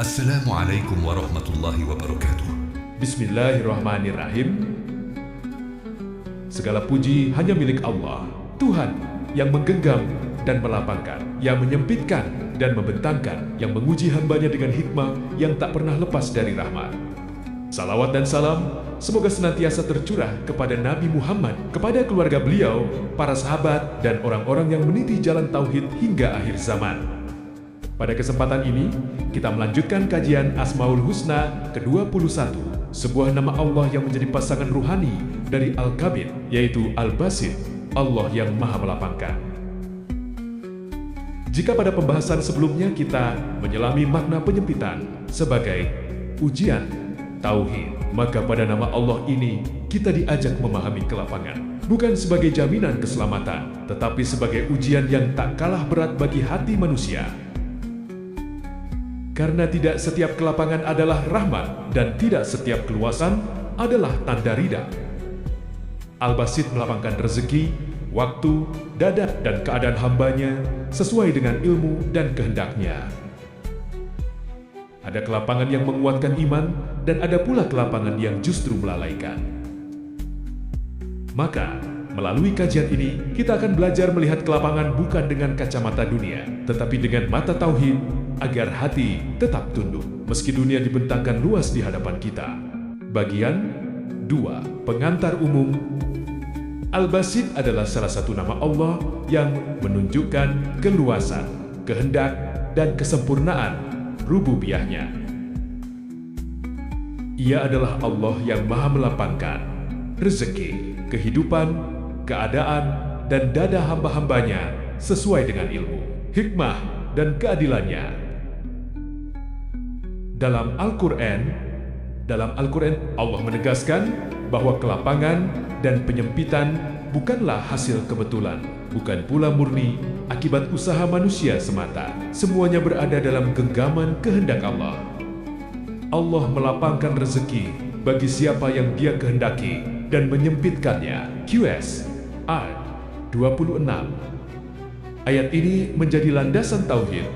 Assalamualaikum warahmatullahi wabarakatuh. Bismillahirrahmanirrahim. Segala puji hanya milik Allah, Tuhan yang menggenggam dan melapangkan, yang menyempitkan dan membentangkan, yang menguji hambanya dengan hikmah yang tak pernah lepas dari rahmat. Salawat dan salam semoga senantiasa tercurah kepada Nabi Muhammad, kepada keluarga beliau, para sahabat, dan orang-orang yang meniti jalan tauhid hingga akhir zaman. Pada kesempatan ini, kita melanjutkan kajian Asmaul Husna ke-21, sebuah nama Allah yang menjadi pasangan ruhani dari Al-Kabir, yaitu Al-Basit, Allah yang Maha Melapangkan. Jika pada pembahasan sebelumnya kita menyelami makna penyempitan sebagai ujian tauhid, maka pada nama Allah ini kita diajak memahami kelapangan, bukan sebagai jaminan keselamatan, tetapi sebagai ujian yang tak kalah berat bagi hati manusia. Karena tidak setiap kelapangan adalah rahmat dan tidak setiap keluasan adalah tanda ridha. Al-Basit melapangkan rezeki, waktu, dada, dan keadaan hambanya sesuai dengan ilmu dan kehendaknya. Ada kelapangan yang menguatkan iman dan ada pula kelapangan yang justru melalaikan. Maka, melalui kajian ini, kita akan belajar melihat kelapangan bukan dengan kacamata dunia, tetapi dengan mata tauhid, agar hati tetap tunduk, meski dunia dibentangkan luas di hadapan kita. Bagian 2. Pengantar umum. Al-Basit adalah salah satu nama Allah yang menunjukkan keluasan, kehendak, dan kesempurnaan rububiyahnya. Ia adalah Allah yang Maha Melapangkan rezeki, kehidupan, keadaan, dan dada hamba-hambanya sesuai dengan ilmu, hikmah, dan keadilannya. Dalam Al-Quran Allah menegaskan bahwa kelapangan dan penyempitan bukanlah hasil kebetulan, bukan pula murni akibat usaha manusia semata. Semuanya berada dalam genggaman kehendak Allah. Allah melapangkan rezeki bagi siapa yang Dia kehendaki dan menyempitkannya. QS Ayat 26. Ayat ini menjadi landasan tauhid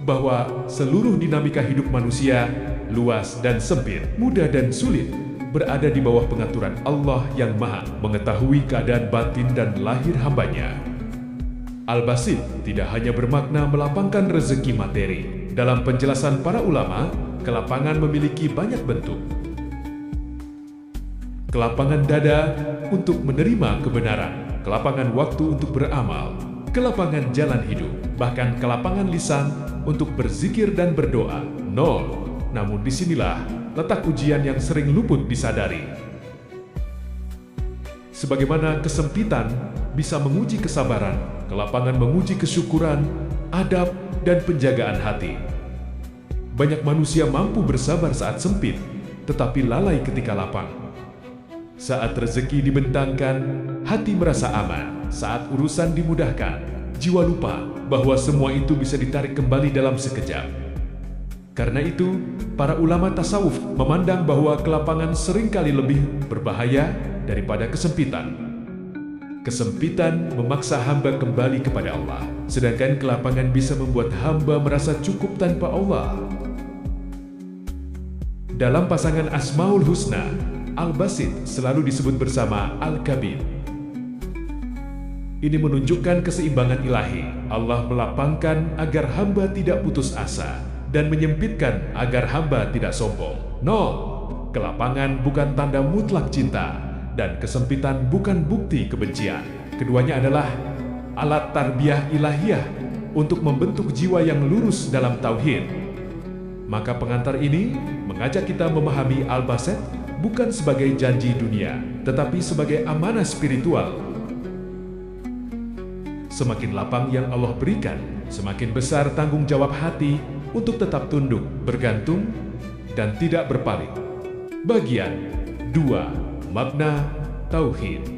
bahwa seluruh dinamika hidup manusia, luas dan sempit, mudah dan sulit, berada di bawah pengaturan Allah yang Maha mengetahui keadaan batin dan lahir hambanya. Al-Basit tidak hanya bermakna melapangkan rezeki materi. Dalam penjelasan para ulama, kelapangan memiliki banyak bentuk. Kelapangan dada untuk menerima kebenaran, kelapangan waktu untuk beramal, kelapangan jalan hidup, bahkan kelapangan lisan untuk berzikir dan berdoa. Namun disinilah letak ujian yang sering luput disadari. Sebagaimana kesempitan bisa menguji kesabaran, kelapangan menguji kesyukuran, adab, dan penjagaan hati. Banyak manusia mampu bersabar saat sempit, tetapi lalai ketika lapang. Saat rezeki dibentangkan, hati merasa aman. Saat urusan dimudahkan, jiwa lupa bahwa semua itu bisa ditarik kembali dalam sekejap. Karena itu, para ulama tasawuf memandang bahwa kelapangan seringkali lebih berbahaya daripada kesempitan. Kesempitan memaksa hamba kembali kepada Allah, sedangkan kelapangan bisa membuat hamba merasa cukup tanpa Allah. Dalam pasangan Asmaul Husna, Al-Basit selalu disebut bersama Al-Kabir. Ini menunjukkan keseimbangan ilahi. Allah melapangkan agar hamba tidak putus asa dan menyempitkan agar hamba tidak sombong. Kelapangan bukan tanda mutlak cinta dan kesempitan bukan bukti kebencian. Keduanya adalah alat tarbiyah ilahiyah untuk membentuk jiwa yang lurus dalam tauhid. Maka pengantar ini mengajak kita memahami Al-Basit bukan sebagai janji dunia, tetapi sebagai amanah spiritual. Semakin lapang yang Allah berikan, semakin besar tanggung jawab hati untuk tetap tunduk, bergantung, dan tidak berpaling. Bagian 2. Makna Tauhid.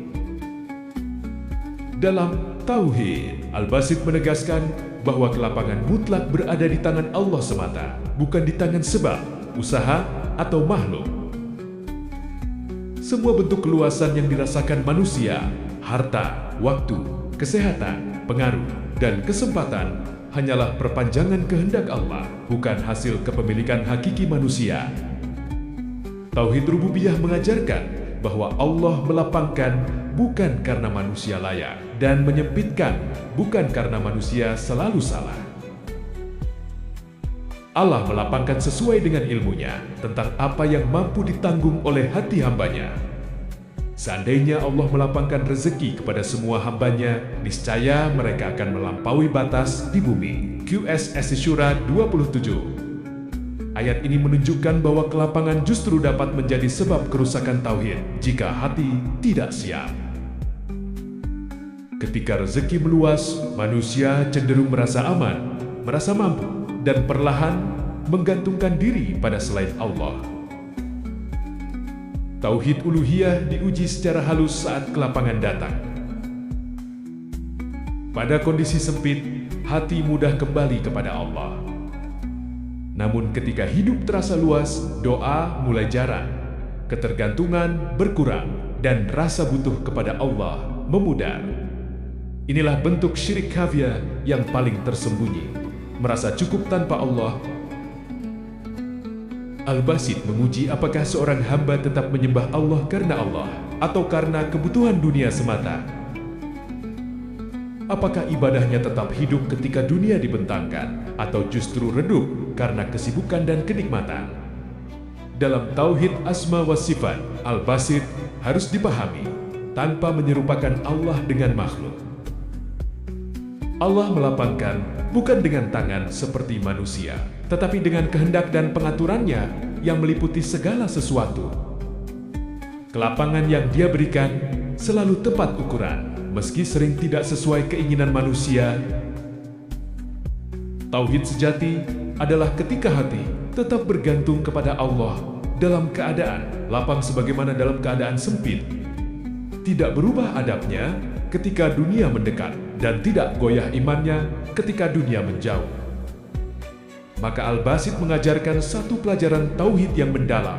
Dalam Tauhid, Al-Basit menegaskan bahwa kelapangan mutlak berada di tangan Allah semata, bukan di tangan sebab, usaha, atau makhluk. Semua bentuk keluasan yang dirasakan manusia, harta, waktu, kesehatan, pengaruh, dan kesempatan hanyalah perpanjangan kehendak Allah, bukan hasil kepemilikan hakiki manusia. Tauhid rububiyah mengajarkan bahwa Allah melapangkan bukan karena manusia layak dan menyempitkan bukan karena manusia selalu salah. Allah melapangkan sesuai dengan ilmunya tentang apa yang mampu ditanggung oleh hati hambanya. Seandainya Allah melapangkan rezeki kepada semua hambanya, niscaya mereka akan melampaui batas di bumi. QS Syura 27. Ayat ini menunjukkan bahwa kelapangan justru dapat menjadi sebab kerusakan tauhid jika hati tidak siap. Ketika rezeki meluas, manusia cenderung merasa aman, merasa mampu, dan perlahan menggantungkan diri pada selain Allah. Tauhid uluhiyah diuji secara halus saat kelapangan datang. Pada kondisi sempit, hati mudah kembali kepada Allah. Namun ketika hidup terasa luas, doa mulai jarang, ketergantungan berkurang, dan rasa butuh kepada Allah memudar. Inilah bentuk syirik khafiyah yang paling tersembunyi, merasa cukup tanpa Allah. Al-Basit menguji apakah seorang hamba tetap menyembah Allah karena Allah atau karena kebutuhan dunia semata. Apakah ibadahnya tetap hidup ketika dunia dibentangkan atau justru redup karena kesibukan dan kenikmatan? Dalam Tauhid Asma wa Sifat, Al-Basit harus dipahami tanpa menyerupakan Allah dengan makhluk. Allah melapangkan bukan dengan tangan seperti manusia, tetapi dengan kehendak dan pengaturannya yang meliputi segala sesuatu. Kelapangan yang Dia berikan selalu tepat ukuran, meski sering tidak sesuai keinginan manusia. Tauhid sejati adalah ketika hati tetap bergantung kepada Allah dalam keadaan lapang sebagaimana dalam keadaan sempit. Tidak berubah adabnya ketika dunia mendekat dan tidak goyah imannya ketika dunia menjauh. Maka Al-Basit mengajarkan satu pelajaran tauhid yang mendalam,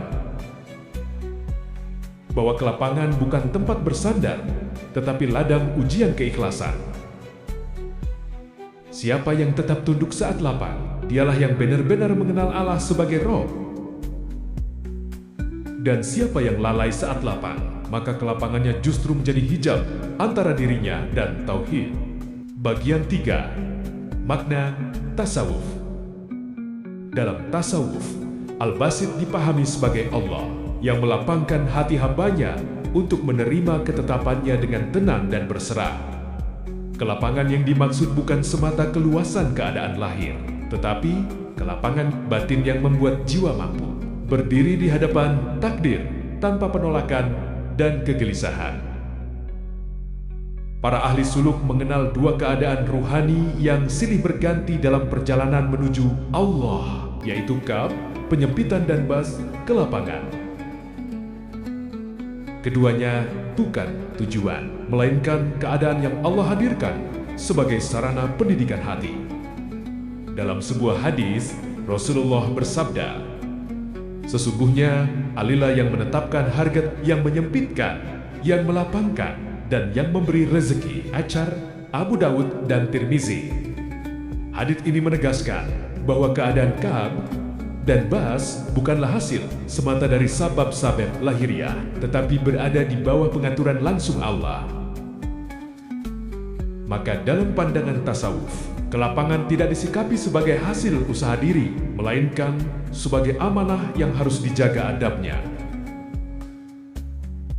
bahwa kelapangan bukan tempat bersandar, tetapi ladang ujian keikhlasan. Siapa yang tetap tunduk saat lapang, dialah yang benar-benar mengenal Allah sebagai Rob. Dan siapa yang lalai saat lapang, maka kelapangannya justru menjadi hijab antara dirinya dan tauhid. Bagian 3. Makna tasawuf. Dalam tasawuf, Al-Basit dipahami sebagai Allah yang melapangkan hati hambanya untuk menerima ketetapannya dengan tenang dan berserah. Kelapangan yang dimaksud bukan semata keluasan keadaan lahir, tetapi kelapangan batin yang membuat jiwa mampu berdiri di hadapan takdir tanpa penolakan dan kegelisahan. Para ahli suluk mengenal dua keadaan ruhani yang silih berganti dalam perjalanan menuju Allah, yaitu kaf, penyempitan, dan bas, kelapangan. Keduanya bukan tujuan, melainkan keadaan yang Allah hadirkan sebagai sarana pendidikan hati. Dalam sebuah hadis, Rasulullah bersabda, "Sesungguhnya Allah yang menetapkan harga, yang menyempitkan, yang melapangkan, dan yang memberi rezeki." Acar, Abu Dawud, dan Tirmizi. Hadits ini menegaskan bahwa keadaan kaf dan bas bukanlah hasil semata dari sabab-sabab lahiriah, tetapi berada di bawah pengaturan langsung Allah. Maka dalam pandangan tasawuf, kelapangan tidak disikapi sebagai hasil usaha diri, melainkan sebagai amanah yang harus dijaga adabnya.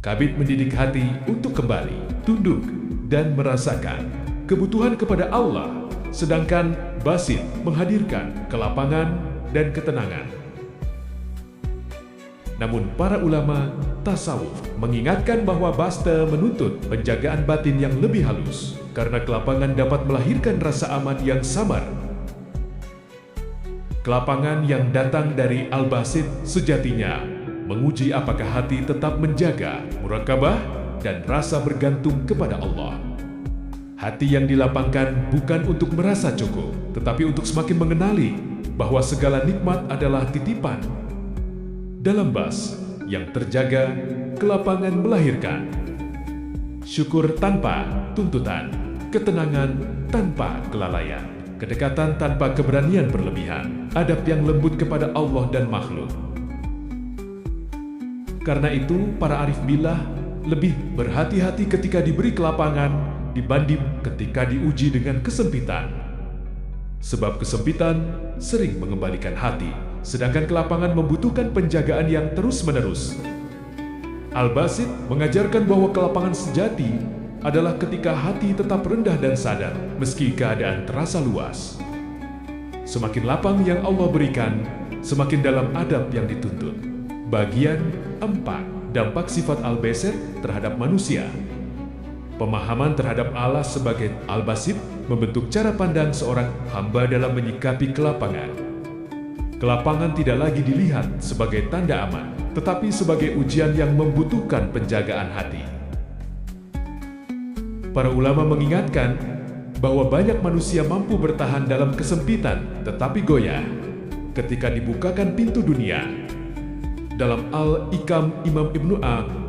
Kabit mendidik hati untuk kembali, tunduk, dan merasakan kebutuhan kepada Allah, sedangkan basit menghadirkan kelapangan dan ketenangan. Namun para ulama tasawuf mengingatkan bahwa basta menuntut penjagaan batin yang lebih halus, karena kelapangan dapat melahirkan rasa aman yang samar. Kelapangan yang datang dari Al-Basit sejatinya menguji apakah hati tetap menjaga murakabah dan rasa bergantung kepada Allah. Hati yang dilapangkan bukan untuk merasa cukup, tetapi untuk semakin mengenali bahwa segala nikmat adalah titipan. Dalam bas yang terjaga, kelapangan melahirkan syukur tanpa tuntutan, ketenangan tanpa kelalaian. kedekatan tanpa keberanian berlebihan, adab yang lembut kepada Allah dan makhluk. Karena itu, para arif billah lebih berhati-hati ketika diberi kelapangan dibanding ketika diuji dengan kesempitan. Sebab kesempitan sering mengembalikan hati, sedangkan kelapangan membutuhkan penjagaan yang terus-menerus. Al-Basit mengajarkan bahwa kelapangan sejati adalah ketika hati tetap rendah dan sadar meski keadaan terasa luas. Semakin lapang yang Allah berikan, semakin dalam adab yang dituntut. Bagian 4. Dampak sifat Al-Basit terhadap manusia. Pemahaman terhadap Allah sebagai Al-Basit membentuk cara pandang seorang hamba dalam menyikapi kelapangan. Kelapangan tidak lagi dilihat sebagai tanda aman, tetapi sebagai ujian yang membutuhkan penjagaan hati. Para ulama mengingatkan bahwa banyak manusia mampu bertahan dalam kesempitan tetapi goyah ketika dibukakan pintu dunia. Dalam Al-Ikam, Imam Ibnu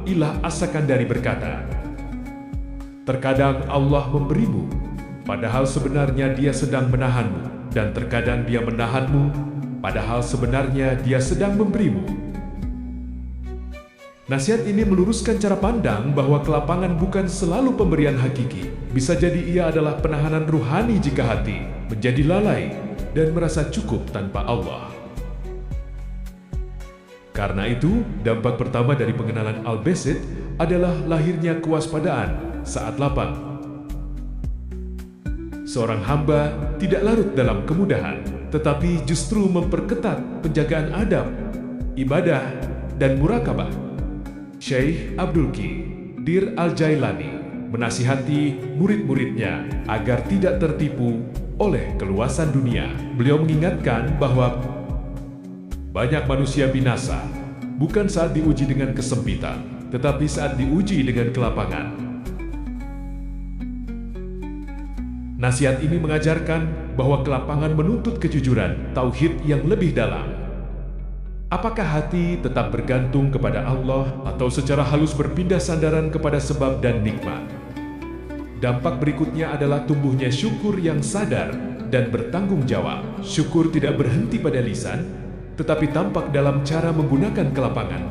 Ilah As-Sakandari berkata, "Terkadang Allah memberimu, padahal sebenarnya Dia sedang menahanmu, dan terkadang Dia menahanmu, padahal sebenarnya Dia sedang memberimu." Nasihat ini meluruskan cara pandang bahwa kelapangan bukan selalu pemberian hakiki. Bisa jadi ia adalah penahanan ruhani jika hati menjadi lalai dan merasa cukup tanpa Allah. Karena itu, dampak pertama dari pengenalan Al-Basit adalah lahirnya kewaspadaan saat lapang. Seorang hamba tidak larut dalam kemudahan, tetapi justru memperketat penjagaan adab, ibadah, dan murakabah. Syekh Abdul Qadir Al-Jailani menasihati murid-muridnya agar tidak tertipu oleh keluasan dunia. Beliau mengingatkan bahwa banyak manusia binasa bukan saat diuji dengan kesempitan, tetapi saat diuji dengan kelapangan. Nasihat ini mengajarkan bahwa kelapangan menuntut kejujuran, tauhid yang lebih dalam. Apakah hati tetap bergantung kepada Allah atau secara halus berpindah sandaran kepada sebab dan nikmat? Dampak berikutnya adalah tumbuhnya syukur yang sadar dan bertanggung jawab. Syukur tidak berhenti pada lisan, tetapi tampak dalam cara menggunakan kelapangan.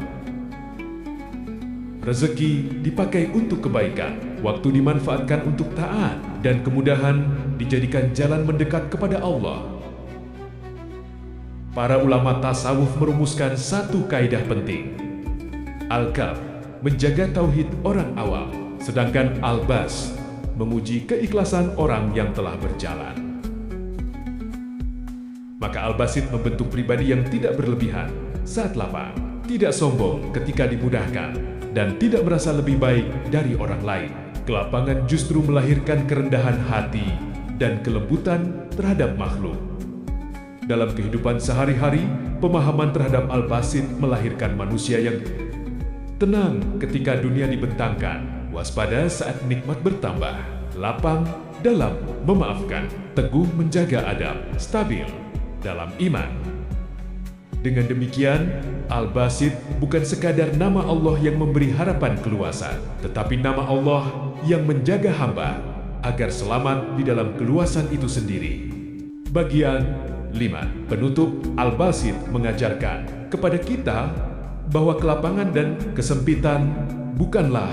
Rezeki dipakai untuk kebaikan, waktu dimanfaatkan untuk taat, dan kemudahan dijadikan jalan mendekat kepada Allah. Para ulama tasawuf merumuskan satu kaidah penting. Al-Kaf menjaga tauhid orang awam, sedangkan Al-Bas menguji keikhlasan orang yang telah berjalan. Maka Al-Basit membentuk pribadi yang tidak berlebihan saat lapang, tidak sombong ketika dimudahkan, dan tidak merasa lebih baik dari orang lain. Kelapangan justru melahirkan kerendahan hati dan kelembutan terhadap makhluk. Dalam kehidupan sehari-hari, pemahaman terhadap Al-Basit melahirkan manusia yang tenang ketika dunia dibentangkan, waspada saat nikmat bertambah, lapang dalam memaafkan, teguh menjaga adab, stabil dalam iman. Dengan demikian, Al-Basit bukan sekadar nama Allah yang memberi harapan keluasan, tetapi nama Allah yang menjaga hamba agar selamat di dalam keluasan itu sendiri. Bagian 5. Penutup, Al-Basit mengajarkan kepada kita bahwa kelapangan dan kesempitan bukanlah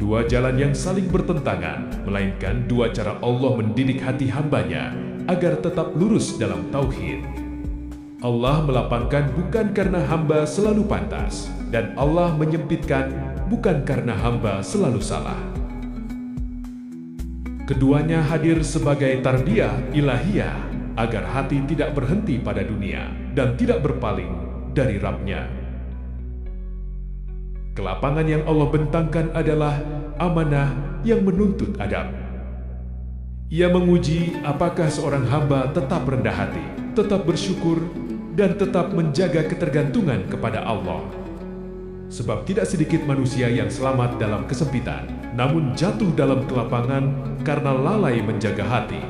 dua jalan yang saling bertentangan, melainkan dua cara Allah mendidik hati hambanya agar tetap lurus dalam tauhid. Allah melapangkan bukan karena hamba selalu pantas, dan Allah menyempitkan bukan karena hamba selalu salah. Keduanya hadir sebagai tarbiyah ilahiyah agar hati tidak berhenti pada dunia dan tidak berpaling dari Rabb-Nya. Kelapangan yang Allah bentangkan adalah amanah yang menuntut adab. Ia menguji apakah seorang hamba tetap rendah hati, tetap bersyukur, dan tetap menjaga ketergantungan kepada Allah. Sebab tidak sedikit manusia yang selamat dalam kesempitan, namun jatuh dalam kelapangan karena lalai menjaga hati.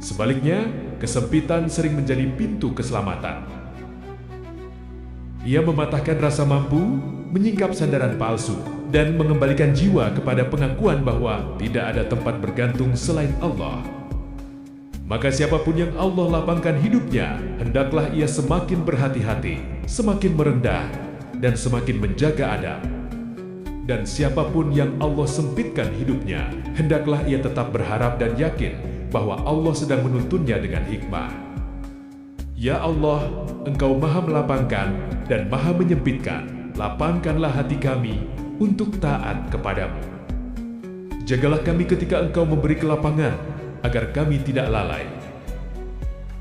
Sebaliknya, kesempitan sering menjadi pintu keselamatan. Ia mematahkan rasa mampu, menyingkap sandaran palsu, dan mengembalikan jiwa kepada pengakuan bahwa tidak ada tempat bergantung selain Allah. Maka siapapun yang Allah lapangkan hidupnya, hendaklah ia semakin berhati-hati, semakin merendah, dan semakin menjaga adab. Dan siapapun yang Allah sempitkan hidupnya, hendaklah ia tetap berharap dan yakin bahwa Allah sedang menuntunnya dengan hikmah. Ya Allah, Engkau Maha melapangkan dan Maha menyempitkan. Lapangkanlah hati kami untuk taat kepadamu. Jagalah kami ketika Engkau memberi kelapangan, agar kami tidak lalai.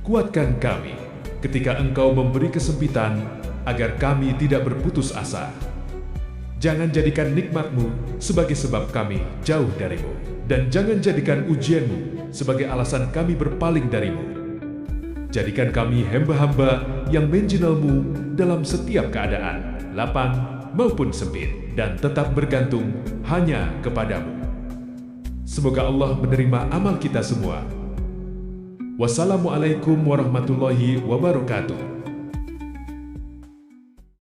Kuatkan kami ketika Engkau memberi kesempitan, agar kami tidak berputus asa. Jangan jadikan nikmat-Mu sebagai sebab kami jauh dari-Mu, dan jangan jadikan ujian-Mu sebagai alasan kami berpaling dari-Mu. Jadikan kami hamba-hamba yang mengenal-Mu dalam setiap keadaan, lapang maupun sempit, dan tetap bergantung hanya kepadamu. Semoga Allah menerima amal kita semua. Wassalamualaikum warahmatullahi wabarakatuh.